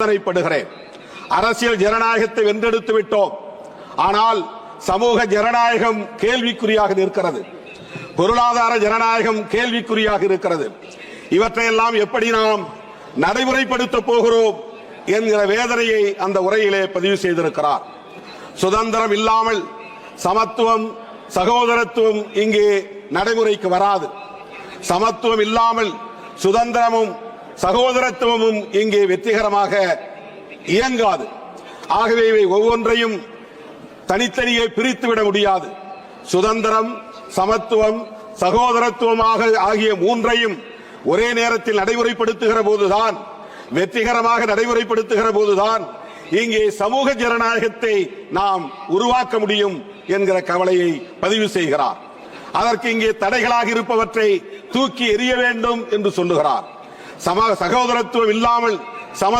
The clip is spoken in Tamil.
வேதனைப்படுகிறேன். அரசியல் ஜனநாயகத்தை வென்றெடுத்து விட்டோம். ஆனால் சமூக ஜனநாயகம் கேள்விக்குறியாக இருக்கிறது. பொருளாதார ஜனநாயகம் கேள்விக்குறியாக இருக்கிறது. இவற்றையெல்லாம் எப்படி நாம் நடைமுறைப்படுத்த போகிறோம் என்கிற வேதனையை அந்த உரையிலே பதிவு செய்திருக்கிறார். சுதந்திரம் இல்லாமல் சமத்துவம் சகோதரத்துவம் இங்கே நடைமுறைக்கு வராது. சமத்துவம் இல்லாமல் சுதந்திரமும் சகோதரத்துவமும் இங்கே வெற்றிகரமாக இயங்காது. ஆகவே இவை ஒவ்வொன்றையும் தனித்தனியே பிரித்துவிட முடியாது. சுதந்திரம், சமத்துவம், சகோதரத்துவமாக ஆகிய மூன்றையும் ஒரே நேரத்தில் நடைமுறைப்படுத்துகிற போதுதான், வெற்றிகரமாக நடைமுறைப்படுத்துகிற போதுதான் இங்கே சமூக ஜனநாயகத்தை நாம் உருவாக்க முடியும் என்கிற கவலையை பதிவு செய்கிறார். அதற்கு இங்கே தடைகளாக இருப்பவற்றை தூக்கி எறிய வேண்டும் என்று சொல்லுகிறார். சகோதரத்துவம் இல்லாமல் சமத்துவம்